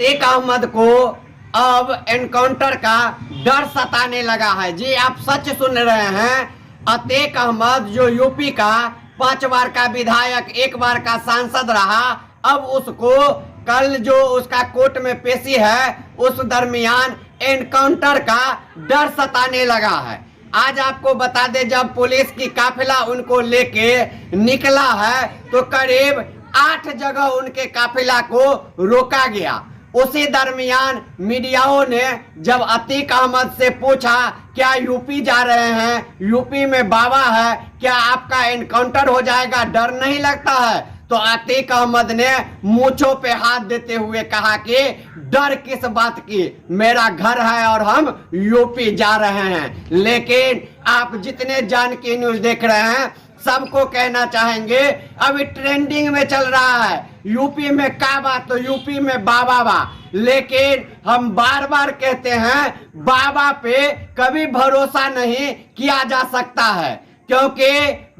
अतीक अहमद को अब एनकाउंटर का डर सताने लगा है। जी आप सच सुन रहे हैं। अतीक अहमद जो यूपी का 5 बार का विधायक, 1 बार का सांसद रहा, अब उसको कल जो उसका कोर्ट में पेशी है उस दरमियान एनकाउंटर का डर सताने लगा है। आज आपको बता दें, जब पुलिस की काफिला उनको लेके निकला है तो करीब 8 जगह उनके काफिला को रोका गया। उसी दरमियान मीडियाओं ने जब अतीक अहमद से पूछा क्या यूपी जा रहे हैं, यूपी में बाबा है, क्या आपका एनकाउंटर हो जाएगा, डर नहीं लगता है, तो अतीक अहमद ने मूंछों पे हाथ देते हुए कहा कि डर किस बात की, मेरा घर है और हम यूपी जा रहे हैं। लेकिन आप जितने जान की न्यूज देख रहे हैं सबको कहना चाहेंगे अभी ट्रेंडिंग में चल रहा है यूपी में काबा तो यूपी में बाबा बा। लेकिन हम बार बार कहते हैं बाबा पे कभी भरोसा नहीं किया जा सकता है, क्योंकि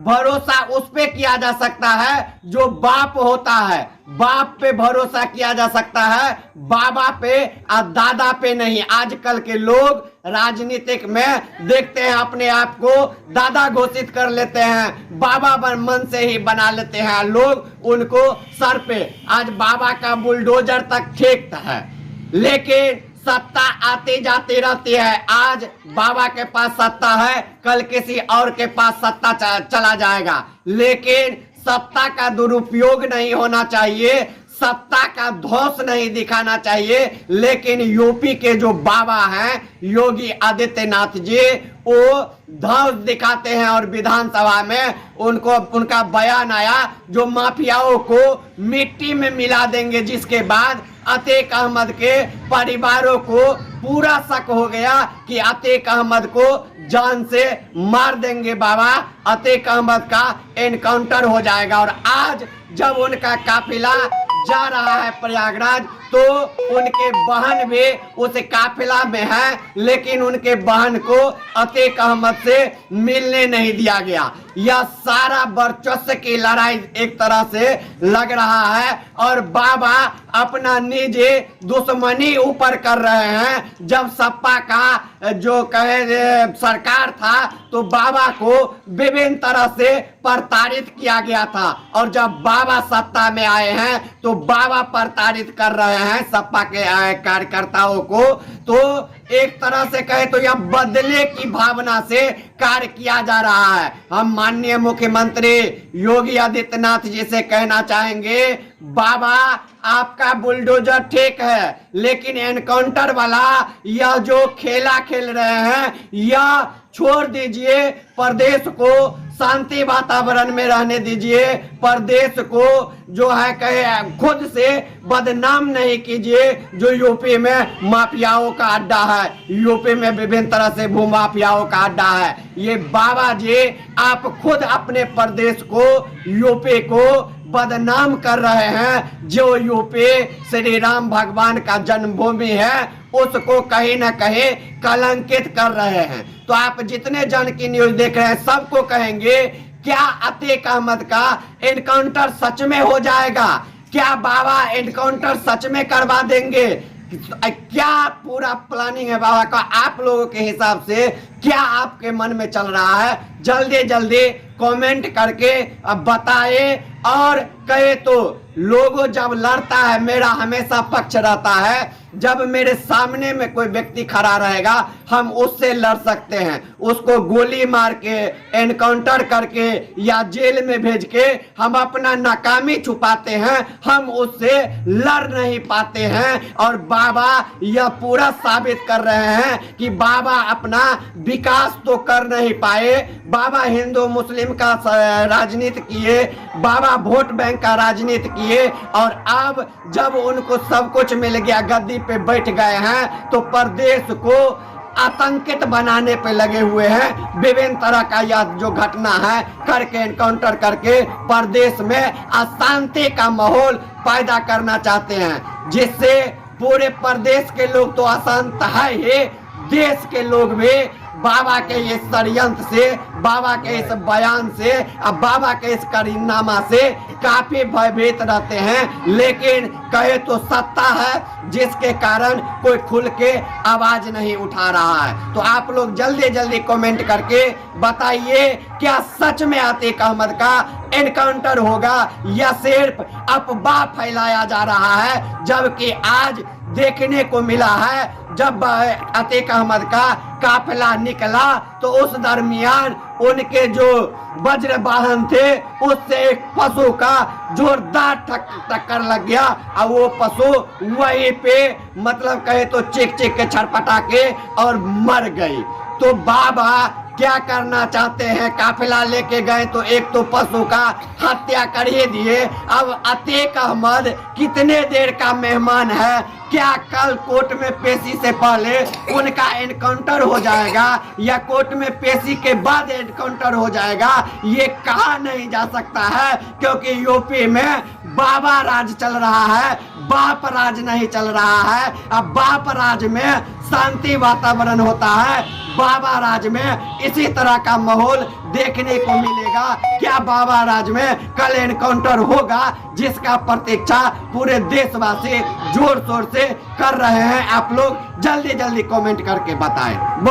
भरोसा उस पे किया जा सकता है जो बाप होता है। बाप पे भरोसा किया जा सकता है, बाबा पे और दादा पे नहीं। आजकल के लोग राजनीतिक में देखते हैं अपने आप को दादा घोषित कर लेते हैं, बाबा मन से ही बना लेते हैं लोग उनको सर पे। आज बाबा का बुलडोजर तक फेंकता है, लेकिन सत्ता आती जाती रहती है। आज बाबा के पास सत्ता है, कल किसी और के पास सत्ता चला जाएगा। लेकिन सत्ता का दुरुपयोग नहीं होना चाहिए, सत्ता का धौंस नहीं दिखाना चाहिए। लेकिन यूपी के जो बाबा हैं योगी आदित्यनाथ जी, वो धौंस दिखाते हैं और विधानसभा में उनका बयान आया जो माफियाओं को मिट्टी में मिला देंगे, जिसके बाद अतीक अहमद के परिवारों को पूरा शक हो गया कि अतीक अहमद को जान से मार देंगे बाबा, अतीक अहमद का एनकाउंटर हो जाएगा। और आज जब उनका काफिला जा रहा है प्रयागराज तो उनके बहन भी उस काफिला में है, लेकिन उनके बहन को अतीक अहमद से मिलने नहीं दिया गया। यह सारा वर्चस्व की लड़ाई एक तरह से लग रहा है और बाबा अपना निजी दुश्मनी ऊपर कर रहे हैं। जब सपा का जो कहे सरकार था तो बाबा को विभिन्न तरह से प्रताड़ित किया गया था, और जब बाबा सत्ता में आए हैं तो बाबा प्रताड़ित कर रहे हैं सपा के कार्यकर्ताओं को। तो एक तरह से कहे तो यह बदले की भावना से कार्य किया जा रहा है। हम माननीय मुख्यमंत्री योगी आदित्यनाथ जी से कहना चाहेंगे, बाबा आपका बुलडोजर ठीक है, लेकिन एनकाउंटर वाला यह जो खेला खेल रहे हैं यह छोड़ दीजिए। प्रदेश को शांति वातावरण में रहने दीजिए, प्रदेश को जो है कहे खुद से बदनाम नहीं कीजिए। जो यूपी में माफियाओं का अड्डा है, यूपी में विभिन्न तरह से भूमाफियाओं का अड्डा है, ये बाबा जी आप खुद अपने प्रदेश को यूपी को बदनाम कर रहे हैं। जो यूपी श्री राम भगवान का जन्मभूमि है उसको कहीं ना कहीं कलंकित कर रहे हैं। तो आप जितने जन की न्यूज देख रहे हैं सबको कहेंगे, क्या अतीक अहमद का एनकाउंटर सच में हो जाएगा? क्या बाबा एनकाउंटर सच में करवा देंगे? क्या पूरा प्लानिंग है बाबा का? आप लोगों के हिसाब से क्या आपके मन में चल रहा है? जल्दी जल्दी कमेंट करके बताए। और कहे तो लोगों जब लड़ता है मेरा हमेशा पक्ष रहता है, जब मेरे सामने में कोई व्यक्ति खड़ा रहेगा हम उससे लड़ सकते हैं, उसको गोली मार के एनकाउंटर करके या जेल में भेज के हम अपना नाकामी छुपाते हैं, हम उससे लड़ नहीं पाते हैं। और बाबा यह पूरा साबित कर रहे हैं कि बाबा अपना विकास तो कर नहीं पाए, बाबा हिंदू मुस्लिम का राजनीति किए, बाबा वोट बैंक का राजनीति किए, और अब जब उनको सब कुछ मिल गया गद्दी पे बैठ गए हैं तो प्रदेश को आतंकित बनाने पे लगे हुए हैं। विभिन्न तरह का यह जो घटना है करके एनकाउंटर करके प्रदेश में अशांति का माहौल पैदा करना चाहते हैं, जिससे पूरे प्रदेश के लोग तो अशांत है ही, देश के लोग भी बाबा के इस षड्यंत्र से, बाबा के इस बयान से, अब बाबा के इस करीनामा से काफी भयभीत रहते हैं। लेकिन कहे तो सत्ता है जिसके कारण कोई खुल के आवाज नहीं उठा रहा है। तो आप लोग जल्दी जल्दी कमेंट करके बताइए, क्या सच में अतीक अहमद का एनकाउंटर होगा या सिर्फ अफवाह फैलाया जा रहा है? जबकि आज देखने को मिला है जब अतीक अहमद का काफिला निकला तो उस दरमियान उनके जो वज्र वाहन थे उससे एक पशु का जोरदार टक्कर लग गया और वो पशु वहीं पे मतलब कहे तो चीख चीख के छटपटा के और मर गई। तो बाबा क्या करना चाहते हैं? काफिला लेके गए तो एक तो पशु का हत्या कर ही दिए। अब अतीक अहमद कितने देर का मेहमान है? क्या कल कोर्ट में पेशी से पहले उनका एनकाउंटर हो जाएगा या कोर्ट में पेशी के बाद एनकाउंटर हो जाएगा? ये कहा नहीं जा सकता है, क्योंकि यूपी में बाबा राज चल रहा है, बाप राज नहीं चल रहा है। अब बाप राज में शांति वातावरण होता है, बाबा राज में इसी तरह का माहौल देखने को मिलेगा। क्या बाबा राज में कल एनकाउंटर होगा, जिसका प्रतीक्षा पूरे देशवासी जोर शोर से कर रहे हैं? आप लोग जल्दी जल्दी कमेंट करके बताएं।